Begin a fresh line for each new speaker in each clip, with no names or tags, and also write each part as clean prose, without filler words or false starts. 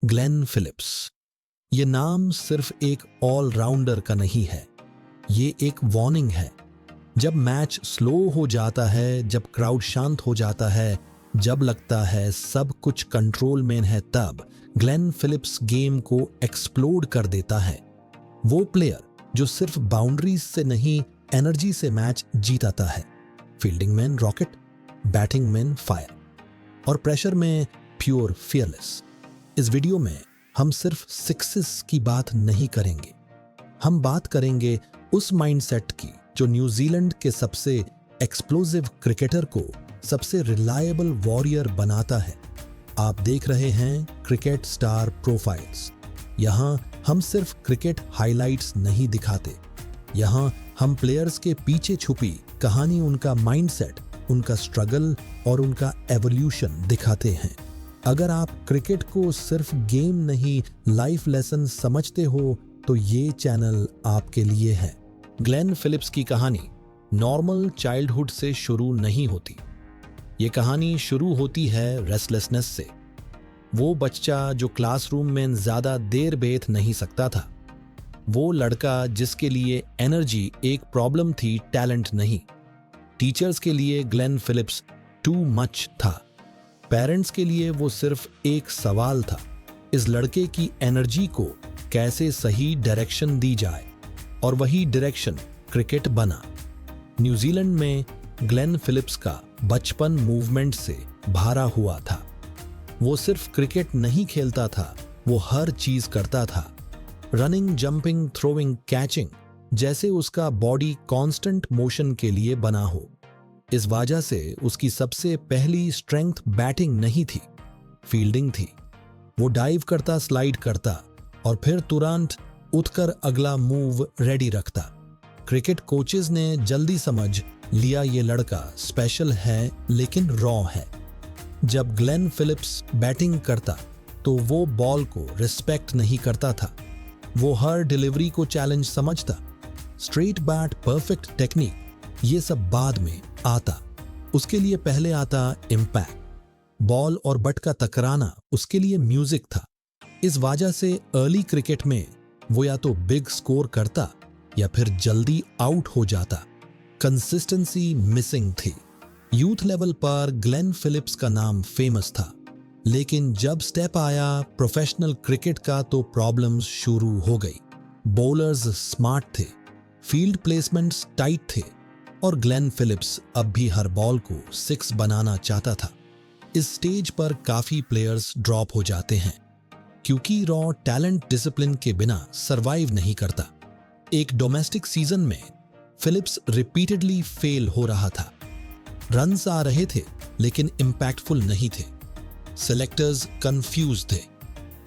Glenn Phillips. ये नाम सिर्फ एक ऑलराउंडर का नहीं है, ये एक वार्निंग है। जब मैच स्लो हो जाता है, जब क्राउड शांत हो जाता है, जब लगता है सब कुछ कंट्रोल में है, तब ग्लेन फिलिप्स गेम को एक्सप्लोड कर देता है। वो प्लेयर जो सिर्फ बाउंड्रीज से नहीं, एनर्जी से मैच जीताता है। फील्डिंग में रॉकेट, बैटिंग में फायर और प्रेशर में प्योर फियरलेस। इस वीडियो में हम सिर्फ सिक्सेस की बात नहीं करेंगे, हम बात करेंगे उस माइंडसेट की जो न्यूजीलैंड के सबसे एक्सप्लोसिव क्रिकेटर को सबसे रिलायबल वॉरियर बनाता है। आप देख रहे हैं क्रिकेट स्टार प्रोफाइल्स। यहाँ हम सिर्फ क्रिकेट हाइलाइट्स नहीं दिखाते, यहाँ हम प्लेयर्स के पीछे छुपी कहानी, उनका माइंडसेट, उनका स्ट्रगल और उनका एवोल्यूशन दिखाते हैं। अगर आप क्रिकेट को सिर्फ गेम नहीं, लाइफ लेसन समझते हो तो ये चैनल आपके लिए है। ग्लेन फिलिप्स की कहानी नॉर्मल चाइल्डहुड से शुरू नहीं होती। ये कहानी शुरू होती है रेस्टलेसनेस से। वो बच्चा जो क्लासरूम में ज्यादा देर बैठ नहीं सकता था, वो लड़का जिसके लिए एनर्जी एक प्रॉब्लम थी, टैलेंट नहीं। टीचर्स के लिए ग्लेन फिलिप्स टू मच था, पेरेंट्स के लिए वो सिर्फ एक सवाल था, इस लड़के की एनर्जी को कैसे सही डायरेक्शन दी जाए। और वही डायरेक्शन क्रिकेट बना। न्यूजीलैंड में ग्लेन फिलिप्स का बचपन मूवमेंट से भरा हुआ था। वो सिर्फ क्रिकेट नहीं खेलता था, वो हर चीज करता था। रनिंग, जंपिंग, थ्रोइंग, कैचिंग, जैसे उसका बॉडी कांस्टेंट मोशन के लिए बना हो। इस वजह से उसकी सबसे पहली स्ट्रेंथ बैटिंग नहीं थी, फील्डिंग थी। वो डाइव करता, स्लाइड करता और फिर तुरंत उठकर अगला मूव रेडी रखता। क्रिकेट कोचेस ने जल्दी समझ लिया ये लड़का स्पेशल है लेकिन रॉ है। जब ग्लेन फिलिप्स बैटिंग करता तो वो बॉल को रिस्पेक्ट नहीं करता था, वो हर डिलीवरी को चैलेंज समझता। स्ट्रेट बैट, परफेक्ट टेक्निक, ये सब बाद में आता। उसके लिए पहले आता इम्पैक्ट। बॉल और बट का टकराना उसके लिए म्यूजिक था। इस वजह से अर्ली क्रिकेट में वो या तो बिग स्कोर करता या फिर जल्दी आउट हो जाता। कंसिस्टेंसी मिसिंग थी। यूथ लेवल पर ग्लेन फिलिप्स का नाम फेमस था, लेकिन जब स्टेप आया प्रोफेशनल क्रिकेट का तो प्रॉब्लम्स शुरू हो गई। बॉलर्स स्मार्ट थे, फील्ड प्लेसमेंट्स टाइट थे और ग्लेन फिलिप्स अब भी हर बॉल को सिक्स बनाना चाहता था। इस स्टेज पर काफी प्लेयर्स ड्रॉप हो जाते हैं क्योंकि रॉ टैलेंट डिसिप्लिन के बिना सरवाइव नहीं करता। एक डोमेस्टिक सीजन में फिलिप्स रिपीटेडली फेल हो रहा था। रन्स आ रहे थे लेकिन इम्पैक्टफुल नहीं थे। सेलेक्टर्स कंफ्यूज थे।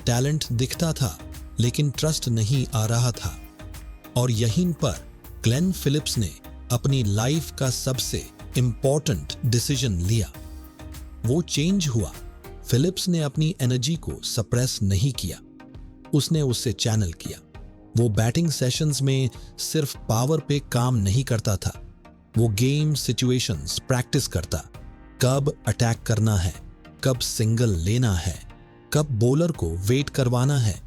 टैलेंट दिखता था लेकिन ट्रस्ट नहीं आ रहा था। और यहीं पर ग्लेन फिलिप्स ने अपनी लाइफ का सबसे इंपॉर्टेंट डिसीजन लिया। वो चेंज हुआ। फिलिप्स ने अपनी एनर्जी को सप्रेस नहीं किया, उसने उससे चैनल किया। वो बैटिंग सेशंस में सिर्फ पावर पे काम नहीं करता था, वो गेम सिचुएशंस प्रैक्टिस करता। कब अटैक करना है, कब सिंगल लेना है, कब बॉलर को वेट करवाना है।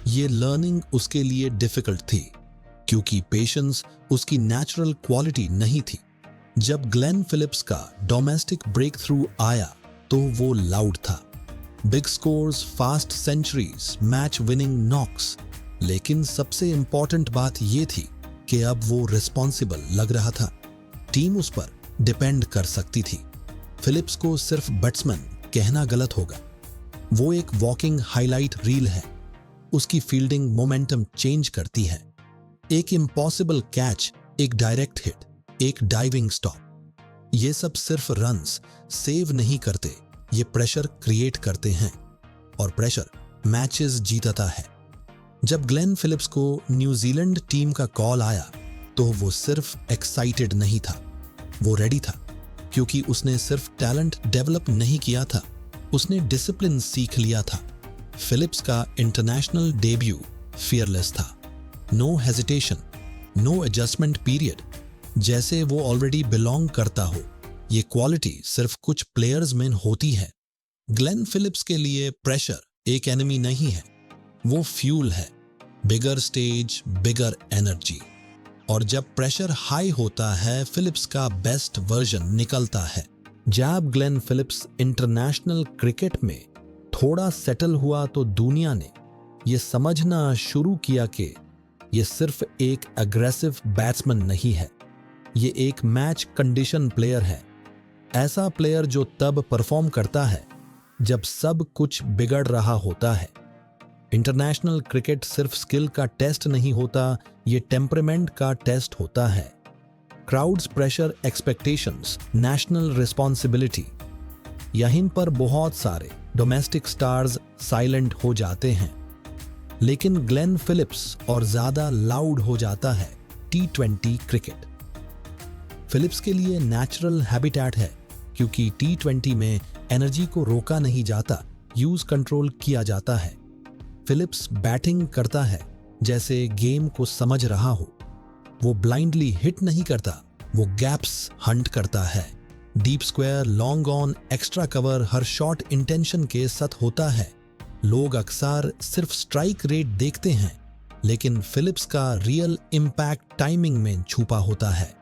ये लर्निंग उसके लिए डिफिकल्ट थी क्योंकि पेशेंस उसकी नेचुरल क्वालिटी नहीं थी। जब ग्लेन फिलिप्स का डोमेस्टिक ब्रेक थ्रू आया तो वो लाउड था। Big scores, fast centuries, match winning knocks. लेकिन सबसे इंपॉर्टेंट बात ये थी कि अब वो रिस्पॉन्सिबल लग रहा था। टीम उस पर डिपेंड कर सकती थी। फिलिप्स को सिर्फ बैट्समैन कहना गलत होगा। वो एक वॉकिंग हाईलाइट रील है। उसकी फील्डिंग मोमेंटम चेंज करती है। एक इम्पॉसिबल कैच, एक डायरेक्ट हिट, एक डाइविंग स्टॉप, ये सब सिर्फ रन्स सेव नहीं करते, ये प्रेशर क्रिएट करते हैं और प्रेशर मैचेस जीतता है। जब ग्लेन फिलिप्स को न्यूजीलैंड टीम का कॉल आया तो वो सिर्फ एक्साइटेड नहीं था, वो रेडी था क्योंकि उसने सिर्फ टैलेंट डेवलप नहीं किया था, उसने डिसिप्लिन सीख लिया था। फिलिप्स का इंटरनेशनल डेब्यू फियरलेस था। No hesitation, no adjustment period, जैसे वो ऑलरेडी बिलोंग करता हो। ये क्वालिटी सिर्फ कुछ प्लेयर्स में होती है। ग्लेन फिलिप्स के लिए प्रेशर एक एनिमी नहीं है, वो फ्यूल है। बिगर स्टेज, बिगर एनर्जी। और जब प्रेशर हाई होता है, फिलिप्स का बेस्ट वर्जन निकलता है। जब ग्लेन फिलिप्स इंटरनेशनल क्रिकेट में थोड़ा सेटल हुआ तो दुनिया ने यह समझना शुरू किया कि यह सिर्फ एक अग्रेसिव बैट्समैन नहीं है, ये एक मैच कंडीशन प्लेयर है। ऐसा प्लेयर जो तब परफॉर्म करता है जब सब कुछ बिगड़ रहा होता है। इंटरनेशनल क्रिकेट सिर्फ स्किल का टेस्ट नहीं होता, ये टेम्परामेंट का टेस्ट होता है। Crowds pressure, expectations, national responsibility, यहीं पर बहुत सारे डोमेस्टिक स्टार्स साइलेंट हो जाते हैं। लेकिन ग्लेन फिलिप्स और ज्यादा लाउड हो जाता है T20 क्रिकेट। फिलिप्स के लिए नेचुरल हैबिटेट है, क्योंकि T20 में एनर्जी को रोका नहीं जाता, यूज कंट्रोल किया जाता है। फिलिप्स बैटिंग करता है जैसे गेम को समझ रहा हो। वो ब्लाइंडली हिट नहीं करता, वो गैप्स हंट करता है। Deep square, long on, extra cover, her shot intention के साथ होता है। लोग अक्सर सिर्फ स्ट्राइक रेट देखते हैं, लेकिन फिलिप्स का रियल इम्पैक्ट टाइमिंग में छुपा होता है।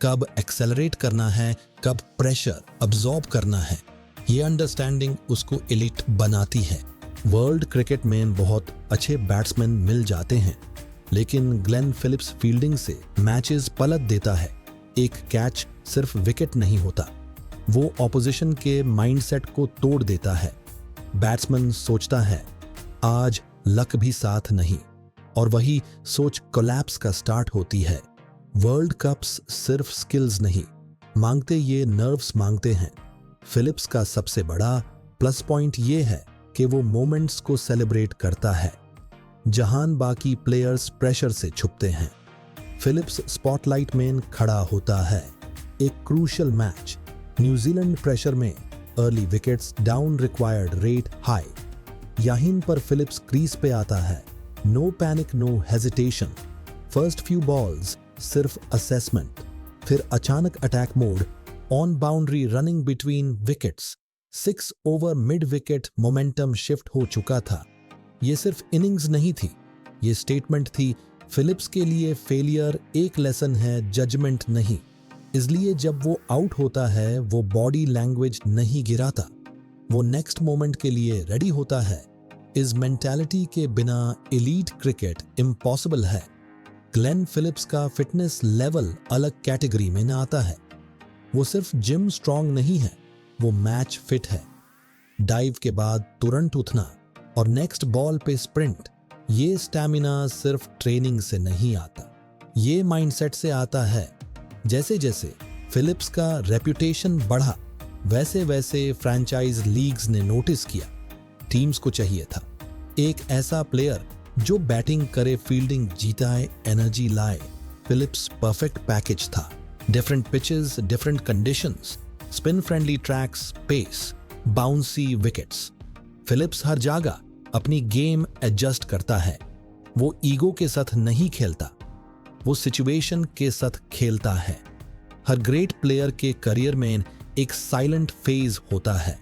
कब एक्सेलरेट करना है, कब प्रेशर अब्सॉर्ब करना है, ये अंडरस्टैंडिंग उसको एलिट बनाती है। वर्ल्ड क्रिकेट में बहुत अच्छे बैट्समैन मिल जाते हैं, लेकिन ग्लेन फिलिप्स फील्डिंग से मैचेस पलट देता है। एक कैच सिर्फ विकेट नहीं होता, वो ऑपोजिशन के माइंडसेट को तोड़ देता है। बैट्समैन सोचता है आज लक भी साथ नहीं, और वही सोच कोलैप्स का स्टार्ट होती है। वर्ल्ड कप्स सिर्फ स्किल्स नहीं मांगते, ये नर्व्स मांगते हैं। फिलिप्स का सबसे बड़ा प्लस पॉइंट ये है कि वो मोमेंट्स को सेलिब्रेट करता है जहां बाकी प्लेयर्स प्रेशर से छुपते हैं। फिलिप्स स्पॉटलाइट में खड़ा होता है। एक क्रूशियल मैच, न्यूजीलैंड प्रेशर में, early wickets, down required rate high. यहीं पर फिलिप्स क्रीज पे आता है। No panic, no hesitation. First few balls सिर्फ असेसमेंट, फिर अचानक attack mode, on boundary, running between wickets. 6 over mid wicket, momentum shift हो चुका था। ये सिर्फ इनिंग्स नहीं थी, ये स्टेटमेंट थी। फिलिप्स के लिए फेलियर एक लेसन है, जजमेंट नहीं। इसलिए जब वो आउट होता है, वो बॉडी लैंग्वेज नहीं गिराता, वो नेक्स्ट मोमेंट के लिए रेडी होता है। इस मेंटालिटी के बिना एलीट क्रिकेट इम्पॉसिबल है। ग्लेन फिलिप्स का फिटनेस लेवल अलग कैटेगरी में न आता है। वो सिर्फ जिम स्ट्रांग नहीं है, वो मैच फिट है। डाइव के बाद तुरंत उठना और नेक्स्ट बॉल पे स्प्रिंट, ये स्टैमिना सिर्फ ट्रेनिंग से नहीं आता, ये माइंडसेट से आता है। जैसे जैसे फिलिप्स का रेपुटेशन बढ़ा, वैसे वैसे फ्रैंचाइज लीग्स ने नोटिस किया। टीम्स को चाहिए था एक ऐसा प्लेयर जो बैटिंग करे, फील्डिंग जीताए, एनर्जी लाए। फिलिप्स परफेक्ट पैकेज था। Different pitches, different conditions, spin friendly tracks, pace, bouncy wickets. Phillips हर जगह अपनी गेम एडजस्ट करता है। वो ईगो के साथ नहीं खेलता, वो सिचुएशन के साथ खेलता है। हर ग्रेट प्लेयर के करियर में एक साइलेंट फेज होता है।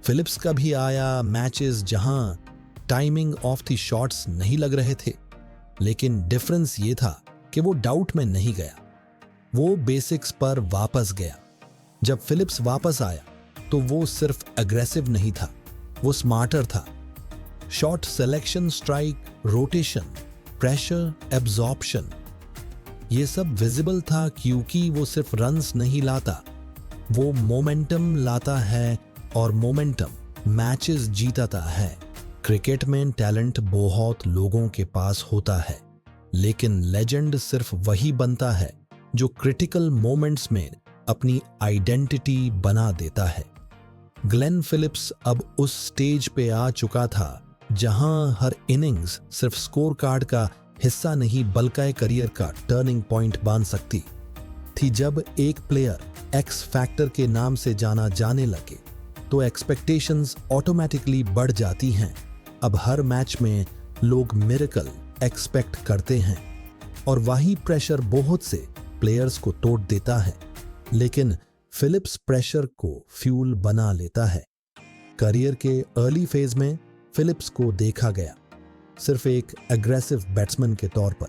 फिलिप्स का भी आया मैचेस जहां टाइमिंग ऑफ द शॉट्स नहीं लग रहे थे, लेकिन डिफरेंस ये था कि वो डाउट में नहीं गया, वो बेसिक्स पर वापस गया। जब फिलिप्स वापस आया तो वो सिर्फ अग्रेसिव नहीं था, वो स्मार्टर था। Shot selection, strike, rotation, pressure, absorption, ये सब विजिबल था, क्योंकि वो सिर्फ रन्स नहीं लाता, वो मोमेंटम लाता है, और मोमेंटम मैचेस जीताता है। क्रिकेट में टैलेंट बहुत लोगों के पास होता है, लेकिन लेजेंड सिर्फ वही बनता है जो क्रिटिकल मोमेंट्स में अपनी आइडेंटिटी बना देता है। ग्लेन फिलिप्स अब उस स्टेज पे आ चुका था जहां हर इनिंग्स सिर्फ स्कोर कार्ड का हिस्सा नहीं, बल्कि करियर का टर्निंग पॉइंट बन सकती थी। जब एक प्लेयर एक्स फैक्टर के नाम से जाना जाने लगे तो एक्सपेक्टेशंस ऑटोमेटिकली बढ़ जाती हैं। अब हर मैच में लोग मिरेकल एक्सपेक्ट करते हैं, और वही प्रेशर बहुत से प्लेयर्स को तोड़ देता है। लेकिन फिलिप्स प्रेशर को फ्यूल बना लेता है। करियर के अर्ली फेज में फिलिप्स को देखा गया सिर्फ एक एग्रेसिव बैट्समैन के तौर पर,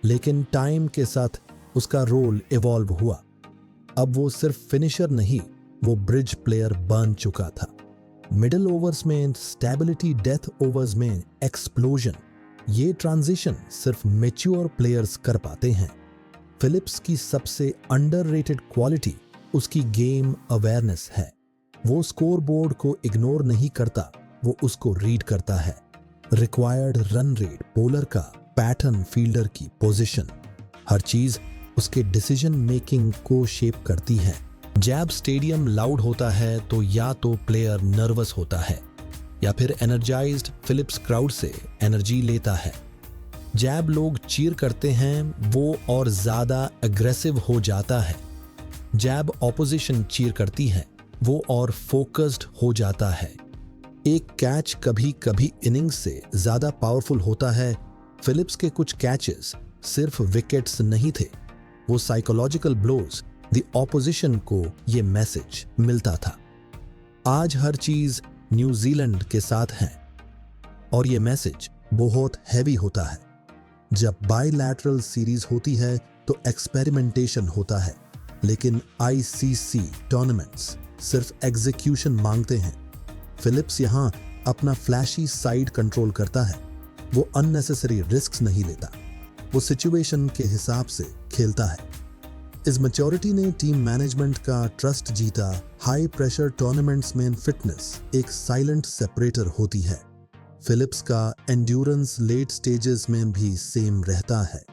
लेकिन टाइम के साथ उसका रोल इवॉल्व हुआ। अब वो सिर्फ फिनिशर नहीं, वो ब्रिज प्लेयर बन चुका था। मिडिल ओवर्स में स्टेबिलिटी, डेथ ओवर्स में एक्सप्लोजन, ये ट्रांजिशन सिर्फ मैच्योर प्लेयर्स कर पाते हैं। फिलिप्स की सबसे अंडररेटेड क्वालिटी उसकी गेम अवेयरनेस है। वो स्कोरबोर्ड को इग्नोर नहीं करता, वो उसको रीड करता है। रिक्वायर्ड रन रेट, बॉलर का पैटर्न, फील्डर की पोजीशन, हर चीज उसके डिसीजन मेकिंग को शेप करती है। जैब स्टेडियम लाउड होता है तो या तो प्लेयर नर्वस होता है या फिर एनर्जाइज्ड फिलिप्स क्राउड से एनर्जी लेता है। जैब लोग चीर करते हैं, वो और ज्यादा एग्रेसिव हो जाता है। जैब ऑपोजिशन चीर करती है, वो और फोकस्ड हो जाता है। एक कैच कभी कभी इनिंग्स से ज्यादा पावरफुल होता है। फिलिप्स के कुछ कैचेस सिर्फ विकेट्स नहीं थे, वो साइकोलॉजिकल ब्लोज, द ऑपोजिशन को ये मैसेज मिलता था, आज हर चीज न्यूजीलैंड के साथ है। और ये मैसेज बहुत हैवी होता है। जब बायलैटरल सीरीज होती है तो एक्सपेरिमेंटेशन होता है, लेकिन आईसीसी टूर्नामेंट्स सिर्फ एग्जीक्यूशन मांगते हैं। फिलिप्स यहां अपना फ्लैशी साइड कंट्रोल करता है, वो अननेसेसरी रिस्क्स नहीं लेता, वो सिचुएशन के हिसाब से खेलता है। इस मैच्योरिटी ने टीम मैनेजमेंट का ट्रस्ट जीता। हाई प्रेशर टूर्नामेंट्स में फिटनेस एक साइलेंट सेपरेटर होती है। फिलिप्स का एंड्योरेंस लेट स्टेजेस में भी सेम रहता है।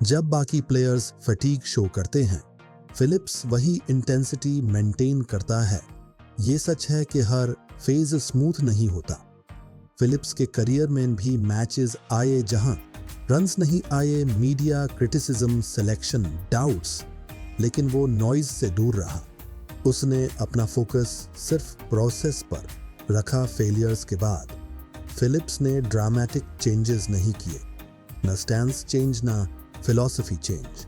जब बाकी प्लेयर्स फटीग शो करते हैं, फिलिप्स वही इंटेंसिटी मेंटेन करता है। ये सच है कि हर फेज स्मूथ नहीं होता। फिलिप्स के करियर में भी मैचेस आए जहां रन्स नहीं आए, मीडिया क्रिटिसिज्म, सिलेक्शन, डाउट्स, लेकिन वो नॉइज से दूर रहा। उसने अपना फोकस सिर्फ प्रोसेस पर रखा। फेलियर्स के बाद फिलिप्स ने ड्रामेटिक चेंजेस नहीं किए, न स्टैंस चेंज, न फिलॉसफी चेंज,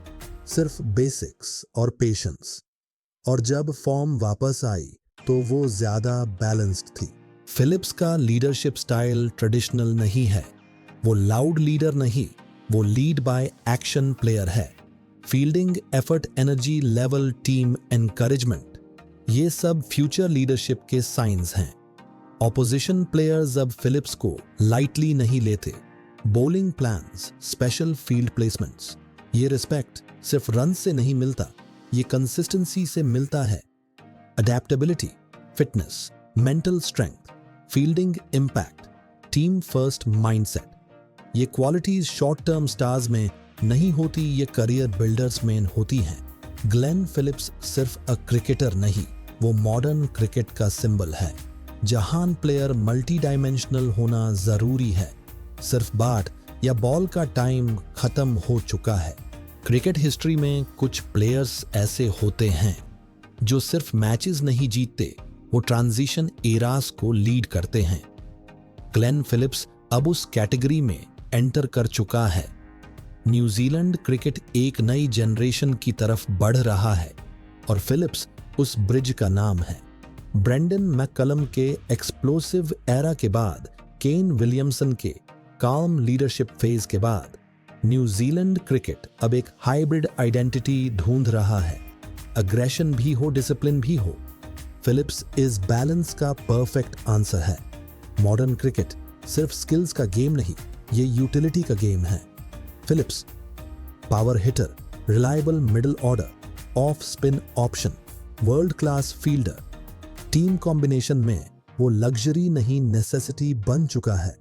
सिर्फ बेसिक्स और पेशेंस। और जब फॉर्म वापस आई तो वो ज्यादा बैलेंस्ड थी। फिलिप्स का लीडरशिप स्टाइल ट्रेडिशनल नहीं है, वो लाउड लीडर नहीं, वो लीड बाय एक्शन प्लेयर है। Fielding, effort, energy level, team encouragement, ये सब फ्यूचर लीडरशिप के साइंस हैं। ऑपोजिशन प्लेयर्स अब फिलिप्स को लाइटली नहीं लेते। Bowling plans, special field placements, ये रिस्पेक्ट सिर्फ रन से नहीं मिलता, ये कंसिस्टेंसी से मिलता है। Adaptability, fitness, mental strength, fielding impact, team first mindset, ये क्वालिटीज शॉर्ट टर्म स्टार्स में नहीं होती, ये करियर बिल्डर्स में होती हैं। ग्लेन फिलिप्स सिर्फ अ क्रिकेटर नहीं, वो मॉडर्न क्रिकेट का सिंबल है। जहां प्लेयर मल्टी डायमेंशनल होना जरूरी है, सिर्फ बैट या बॉल का टाइम खत्म हो चुका है। क्रिकेट हिस्ट्री में कुछ प्लेयर्स ऐसे होते हैं जो सिर्फ मैचेस नहीं जीतते, वो ट्रांजिशन एरास को लीड करते हैं। ग्लेन फिलिप्स अब उस कैटेगरी में एंटर कर चुका है। न्यूजीलैंड क्रिकेट एक नई जनरेशन की तरफ बढ़ रहा है और फिलिप्स उस ब्रिज का नाम है। ब्रेंडन मैककलम के एक्सप्लोसिव एरा के बाद, केन विलियमसन के काम लीडरशिप फेज के बाद, न्यूजीलैंड क्रिकेट अब एक हाइब्रिड आइडेंटिटी ढूंढ रहा है। अग्रेशन भी हो, डिसिप्लिन भी हो। फिलिप्स इस बैलेंस का परफेक्ट आंसर है। मॉडर्न क्रिकेट सिर्फ स्किल्स का गेम नहीं, ये यूटिलिटी का गेम है। Phillips power hitter, reliable middle order, off spin option, world class fielder, team combination में वो लग्जरी नहीं नेसेसिटी बन चुका है।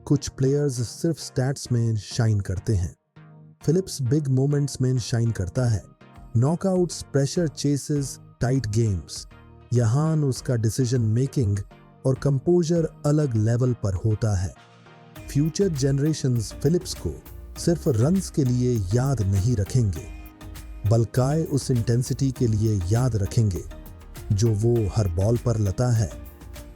कुछ प्लेयर्स सिर्फ स्टैट्स में शाइन करते हैं, फिलिप्स बिग मोमेंट्स में शाइन करता है। Knockouts, pressure chases, tight games, यहां उसका डिसीजन मेकिंग और कंपोजर अलग लेवल पर होता है। फ्यूचर जनरेशंस फिलिप्स को सिर्फ रन्स के लिए याद नहीं रखेंगे, बल्कि उस इंटेंसिटी के लिए याद रखेंगे जो वो हर बॉल पर लाता है।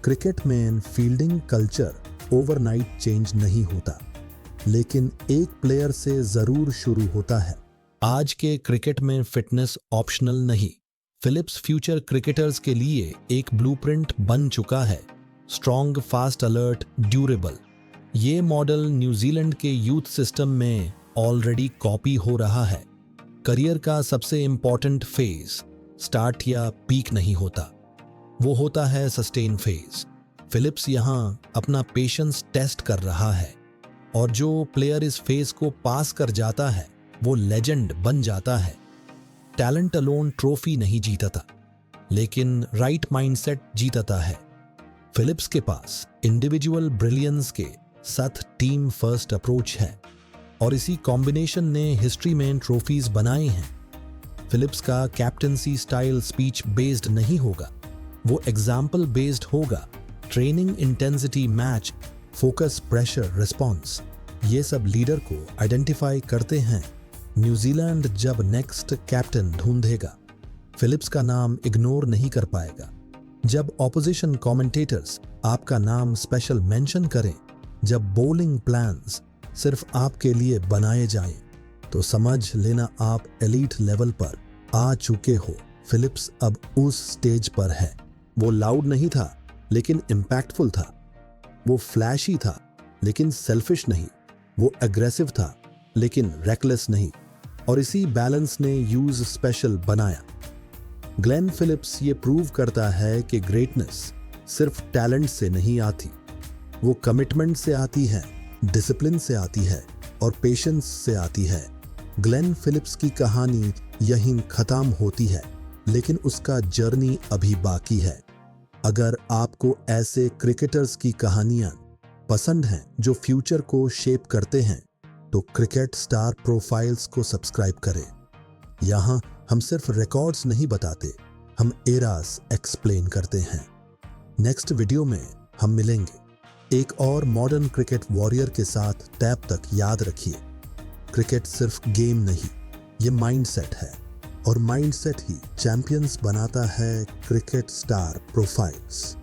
क्रिकेट में फील्डिंग कल्चर ओवरनाइट चेंज नहीं होता, लेकिन एक प्लेयर से जरूर शुरू होता है। आज के क्रिकेट में फिटनेस ऑप्शनल नहीं, फिलिप्स फ्यूचर क्रिकेटर्स के लिए एक ब्लूप्रिंट बन चुका है। Strong, fast, alert, durable. ये मॉडल न्यूजीलैंड के यूथ सिस्टम में ऑलरेडी कॉपी हो रहा है। करियर का सबसे इंपॉर्टेंट फेज स्टार्ट या पीक नहीं होता, वो होता है सस्टेन फेज। फिलिप्स यहाँ अपना पेशेंस टेस्ट कर रहा है, और जो प्लेयर इस फेज को पास कर जाता है वो लेजेंड बन जाता है। टैलेंट अलोन ट्रॉफी नहीं जीतता, लेकिन राइट माइंडसेट जीतता है। फिलिप्स के पास इंडिविजुअल ब्रिलियंस के साथ टीम फर्स्ट अप्रोच है, और इसी कॉम्बिनेशन ने हिस्ट्री में ट्रॉफीज बनाए हैं। फिलिप्स का कैप्टनसी स्टाइल स्पीच बेस्ड नहीं होगा, वो एग्जाम्पल बेस्ड होगा। Training, intensity, match, focus, pressure, response, ये सब लीडर को आइडेंटिफाई करते हैं। न्यूजीलैंड जब नेक्स्ट कैप्टन ढूंढेगा, फिलिप्स का नाम इग्नोर नहीं कर पाएगा। जब ऑपोजिशन कमेंटेटर्स आपका नाम स्पेशल मेंशन करें, जब बॉलिंग प्लान्स सिर्फ आपके लिए बनाए जाएं, तो समझ लेना आप एलीट लेवल पर आ चुके हो। फिलिप्स अब उस स्टेज पर है। वो लाउड नहीं था, लेकिन इम्पैक्टफुल था। वो फ्लैशी था, लेकिन सेल्फिश नहीं। वो एग्रेसिव था, लेकिन रेकलेस नहीं। और इसी बैलेंस ने यूज स्पेशल बनाया। ग्लेन फिलिप्स ये प्रूव करता है कि ग्रेटनेस सिर्फ टैलेंट से नहीं आती, वो कमिटमेंट से आती है, डिसिप्लिन से आती है, और पेशेंस से आती है। ग्लेन फिलिप्स की कहानी यहीं खत्म होती है, लेकिन उसका जर्नी अभी बाकी है। अगर आपको ऐसे क्रिकेटर्स की कहानियां पसंद हैं जो फ्यूचर को शेप करते हैं, तो क्रिकेट स्टार प्रोफाइल्स को सब्सक्राइब करें। यहाँ हम सिर्फ रिकॉर्ड्स नहीं बताते, हम एरास एक्सप्लेन करते हैं। नेक्स्ट वीडियो में हम मिलेंगे एक और मॉडर्न क्रिकेट वॉरियर के साथ। तब तक याद रखिए, क्रिकेट सिर्फ गेम नहीं, ये माइंडसेट है, और माइंडसेट ही चैंपियंस बनाता है। Cricket star profiles.